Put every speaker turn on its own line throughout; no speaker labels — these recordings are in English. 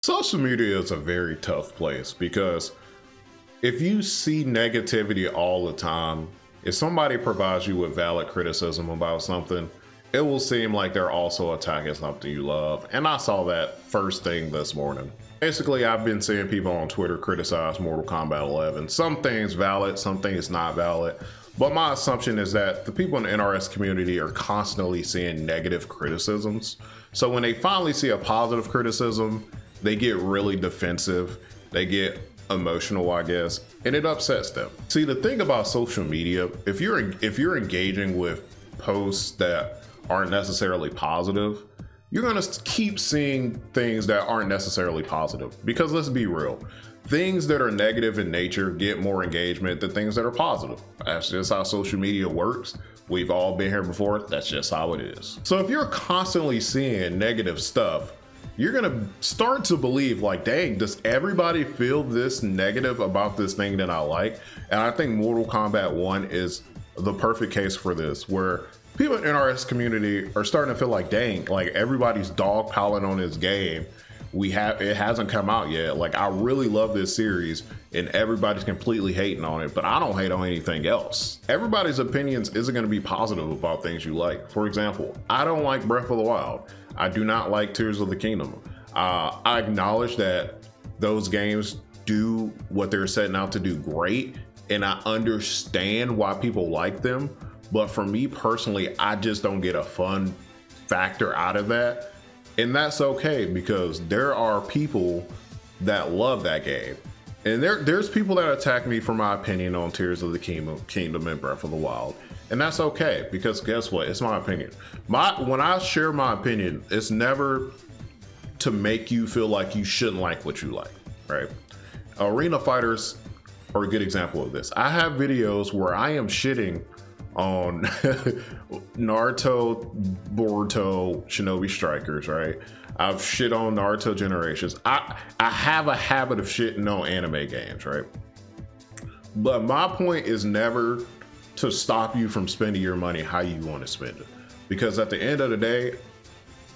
Social media is a very tough place because if you see negativity all the time, if somebody provides you with valid criticism about something, it will seem like they're also attacking something you love. And I saw that first thing this morning. Basically, I've been seeing people on Twitter criticize Mortal Kombat 11. Some things valid, some things not valid. But my assumption is that the people in the NRS community are constantly seeing negative criticisms. So when they finally see a positive criticism, they get really defensive. They get emotional, I guess, and it upsets them. See, the thing about social media, if you're engaging with posts that aren't necessarily positive, you're gonna keep seeing things that aren't necessarily positive. Because let's be real, things that are negative in nature get more engagement than things that are positive. That's just how social media works. We've all been here before. That's just how it is. So if you're constantly seeing negative stuff, you're gonna start to believe like, dang, does everybody feel this negative about this thing that I like? And I think Mortal Kombat 1 is the perfect case for this, where people in the NRS community are starting to feel like, dang, like everybody's dogpiling on this game. It hasn't come out yet. Like, I really love this series and everybody's completely hating on it, but I don't hate on anything else. Everybody's opinions isn't gonna be positive about things you like. For example, I don't like Breath of the Wild. I do not like Tears of the Kingdom. I acknowledge that those games do what they're setting out to do great, and I understand why people like them. But for me personally, I just don't get a fun factor out of that. And that's okay, because there are people that love that game. And there's people that attack me for my opinion on Tears of the Kingdom and Breath of the Wild. And that's okay, because guess what? It's my opinion. When I share my opinion, it's never to make you feel like you shouldn't like what you like, right? Arena fighters are a good example of this. I have videos where I am shitting on Naruto, Boruto, Shinobi Strikers, right? I've shit on Naruto Generations. I have a habit of shitting on anime games, right? But my point is never to stop you from spending your money how you want to spend it. Because at the end of the day,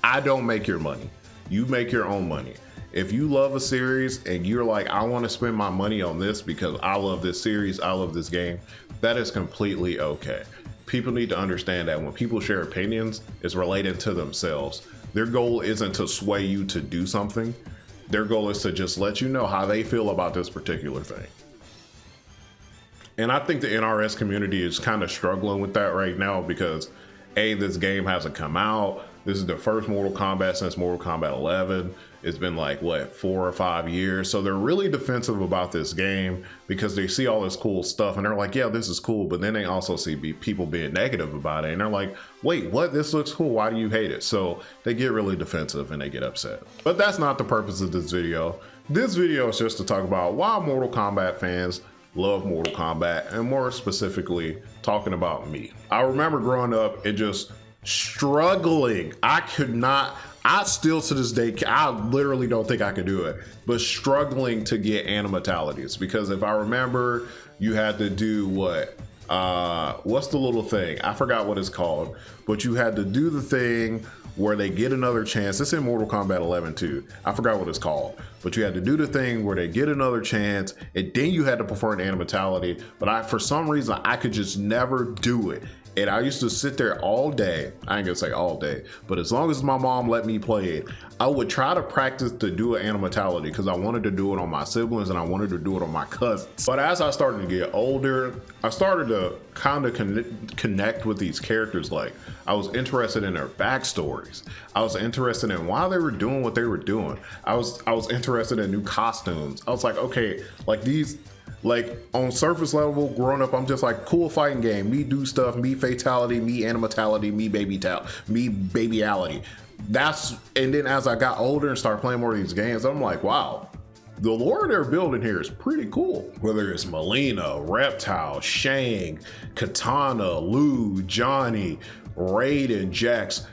I don't make your money. You make your own money. If you love a series and you're like, I want to spend my money on this because I love this series, I love this game, that is completely okay. People need to understand that when people share opinions, it's related to themselves. Their goal isn't to sway you to do something. Their goal is to just let you know how they feel about this particular thing. And I think the NRS community is kind of struggling with that right now because A, this game hasn't come out. This is the first Mortal Kombat since Mortal Kombat 11. It's been like, what, 4 or 5 years? So they're really defensive about this game because they see all this cool stuff and they're like, yeah, this is cool. But then they also see people being negative about it. And they're like, wait, what? This looks cool. Why do you hate it? So they get really defensive and they get upset. But that's not the purpose of this video. This video is just to talk about why Mortal Kombat fans love Mortal Kombat, and more specifically, talking about me. I remember growing up and just struggling. I still to this day, I literally don't think I could do it, but struggling to get animatalities, because if I remember, you had to do what's the little thing? I forgot what it's called, but you had to do the thing where they get another chance. It's in Mortal Kombat 11 too. I forgot what it's called, but you had to do the thing where they get another chance, and then you had to perform an animatality. But for some reason, I could just never do it. And I used to sit there all day. I ain't gonna say all day, but as long as my mom let me play it, I would try to practice to do an animatality because I wanted to do it on my siblings and I wanted to do it on my cousins. But as I started to get older, I started to kind of connect with these characters. Like, I was interested in their backstories. I was interested in why they were doing what they were doing. I was interested in new costumes. I was like, okay, like these, like on surface level, growing up, I'm just like, cool fighting game. Me do stuff, me fatality, me animatality, me babyality. And then as I got older and started playing more of these games, I'm like, wow, the lore they're building here is pretty cool. Whether it's Melina, Reptile, Shang, Katana, Liu, Johnny, Raiden, Jax,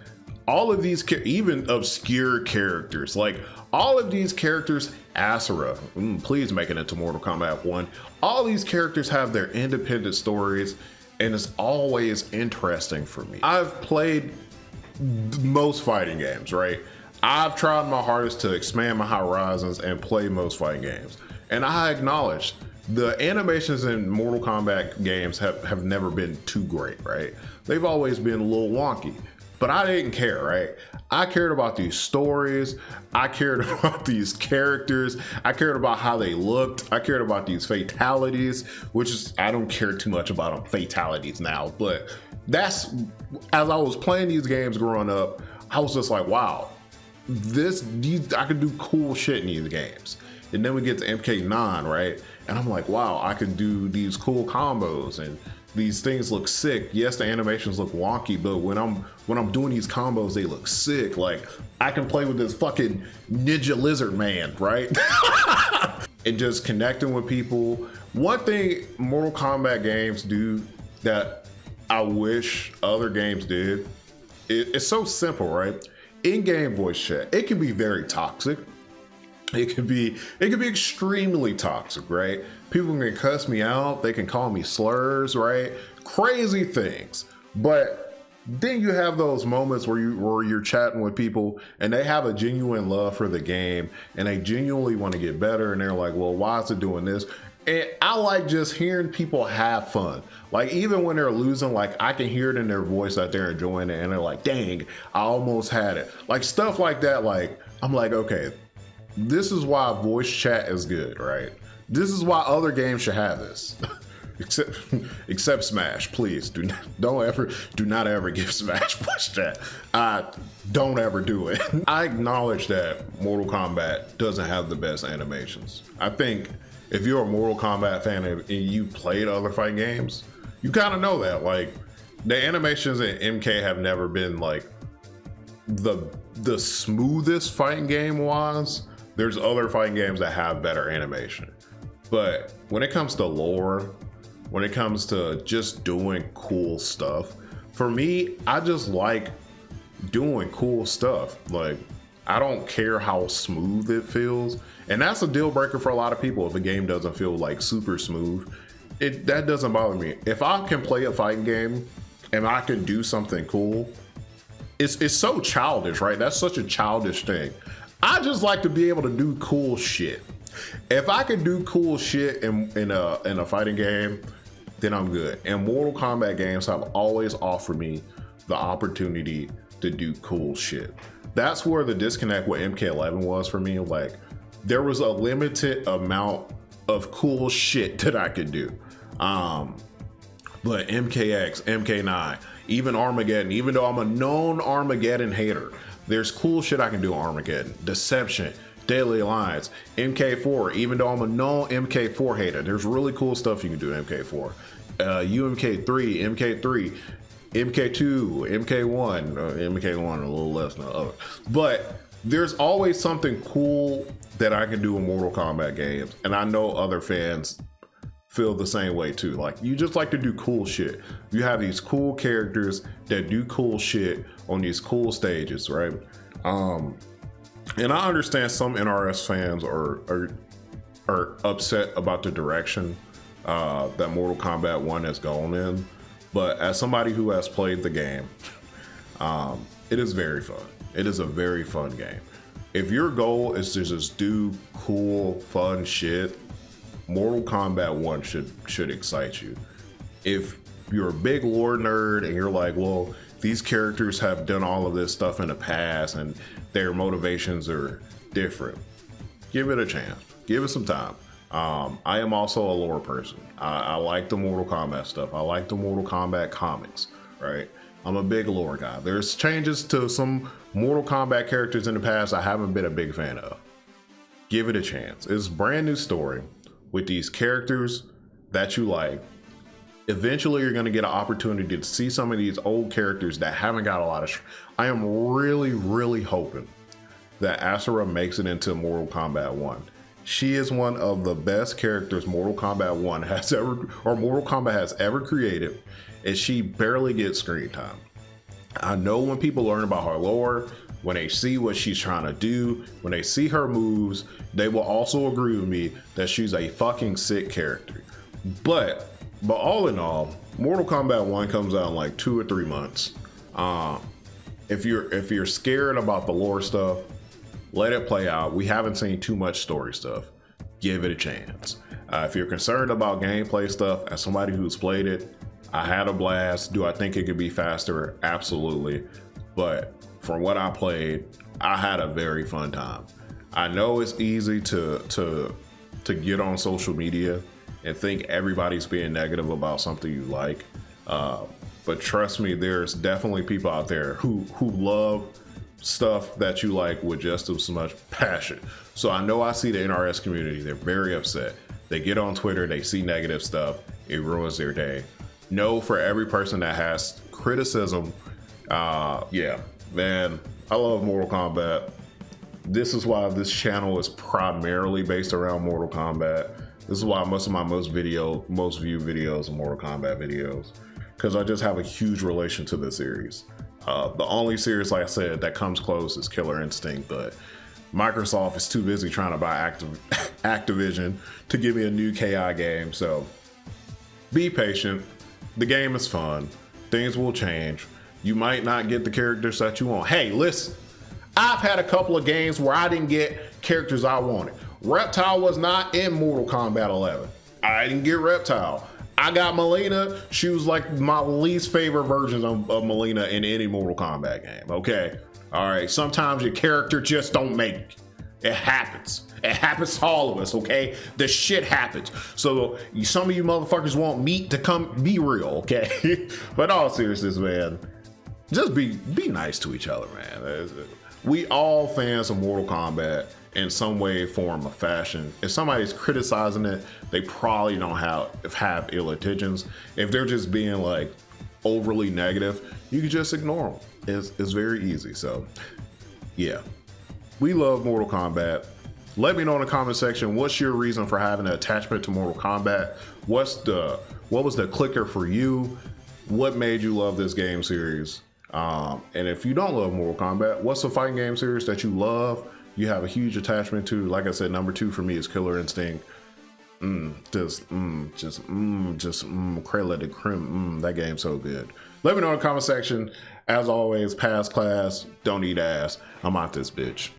all of these, even obscure characters, like all of these characters, Asura, please make it into Mortal Kombat 1. All these characters have their independent stories, and it's always interesting for me. I've played most fighting games, right? I've tried my hardest to expand my horizons and play most fighting games. And I acknowledge the animations in Mortal Kombat games have never been too great, right? They've always been a little wonky. But I didn't care, right? I cared about these stories. I cared about these characters. I cared about how they looked. I cared about these fatalities, which is, I don't care too much about them fatalities now. But that's, as I was playing these games growing up, I was just like, wow, I could do cool shit in these games. And then we get to MK9, right? And I'm like, wow, I can do these cool combos and these things look sick. Yes, the animations look wonky, but when I'm doing these combos, they look sick. Like, I can play with this fucking ninja lizard man, right? And just connecting with people. One thing Mortal Kombat games do that I wish other games did, it's so simple, right? In-game voice chat, it can be very toxic. It can be extremely toxic, right? People can cuss me out, they can call me slurs, right? Crazy things. But then you have those moments where you're chatting with people and they have a genuine love for the game and they genuinely want to get better, and they're like, well, why is it doing this? And I like just hearing people have fun. Like, even when they're losing, like, I can hear it in their voice that they're enjoying it and they're like, dang, I almost had it. Like, stuff like that, like, I'm like, okay, this is why voice chat is good, right? This is why other games should have this. except Smash, please do not ever give Smash voice chat. Don't ever do it. I acknowledge that Mortal Kombat doesn't have the best animations. I think if you're a Mortal Kombat fan and you played other fighting games, you kind of know that. Like, the animations in MK have never been like the smoothest fighting game wise. There's other fighting games that have better animation. But when it comes to lore, when it comes to just doing cool stuff, for me, I just like doing cool stuff. Like, I don't care how smooth it feels. And that's a deal breaker for a lot of people. If a game doesn't feel like super smooth, that doesn't bother me. If I can play a fighting game and I can do something cool, it's so childish, right? That's such a childish thing. I just like to be able to do cool shit. If I can do cool shit in a fighting game, then I'm good. And Mortal Kombat games have always offered me the opportunity to do cool shit. That's where the disconnect with MK11 was for me. Like, there was a limited amount of cool shit that I could do. But MKX, MK9, even Armageddon, even though I'm a known Armageddon hater, there's cool shit I can do on Armageddon. Deception, Deadly Alliance, MK4, even though I'm a known MK4 hater, there's really cool stuff you can do in MK4. UMK3, MK3, MK2, MK1, MK1 a little less than the other. But there's always something cool that I can do in Mortal Kombat games, and I know other fans feel the same way too. Like, you just like to do cool shit. You have these cool characters that do cool shit on these cool stages, right? And I understand some NRS fans are upset about the direction that Mortal Kombat 1 has gone in, but as somebody who has played the game, it is very fun. It is a very fun game. If your goal is to just do cool, fun shit, Mortal Kombat 1 should excite you. If you're a big lore nerd and you're like, well, these characters have done all of this stuff in the past and their motivations are different, give it a chance. Give it some time. I am also a lore person. I like the Mortal Kombat stuff. I like the Mortal Kombat comics, right? I'm a big lore guy. There's changes to some Mortal Kombat characters in the past I haven't been a big fan of. Give it a chance. It's a brand new story with these characters that you like. Eventually you're going to get an opportunity to see some of these old characters that haven't got a lot of I am really hoping that Asura makes it into Mortal Kombat 1. She is one of the best characters Mortal Kombat 1 has ever, or Mortal Kombat has ever created, and she barely gets screen time. I know when people learn about her lore, when they see what she's trying to do, when they see her moves, they will also agree with me that she's a fucking sick character. But all in all, Mortal Kombat 1 comes out in like 2 or 3 months. if you're scared about the lore stuff, let it play out. We haven't seen too much story stuff. Give it a chance. If you're concerned about gameplay stuff, as somebody who's played it, I had a blast. Do I think it could be faster? Absolutely. But from what I played, I had a very fun time. I know it's easy to get on social media and think everybody's being negative about something you like. But trust me, there's definitely people out there who love stuff that you like with just as much passion. So I know I see the NRS community, they're very upset. They get on Twitter, they see negative stuff, it ruins their day. No, for every person that has criticism, yeah, man, I love Mortal Kombat. This is why this channel is primarily based around Mortal Kombat. This is why most of my most viewed videos are Mortal Kombat videos, because I just have a huge relation to this series. The only series, like I said, that comes close is Killer Instinct, but Microsoft is too busy trying to buy Activision to give me a new KI game. So be patient. The game is fun. Things will change. You might not get the characters that you want. Hey, listen, I've had a couple of games where I didn't get characters I wanted. Reptile was not in Mortal Kombat 11. I didn't get Reptile. I got Melina. She was like my least favorite version of Melina in any Mortal Kombat game. Okay. All right. Sometimes your character just don't make it. It happens. It happens to all of us. Okay. The shit happens. So some of you motherfuckers want meat to come be real. Okay. But in all seriousness, man, just be nice to each other, man. We all fans of Mortal Kombat in some way, form, or fashion. If somebody's criticizing it, they probably don't have ill intentions. If they're just being like overly negative, you can just ignore them. It's very easy. So yeah, we love Mortal Kombat. Let me know in the comment section, what's your reason for having an attachment to Mortal Kombat? What was the clicker for you? What made you love this game series? And if you don't love Mortal Kombat, what's the fighting game series that you love, you have a huge attachment to? Like I said, number 2 for me is Killer Instinct. Credit to Crim. That game's so good. Let me know in the comment section. As always, pass class, don't eat ass. I'm out this bitch.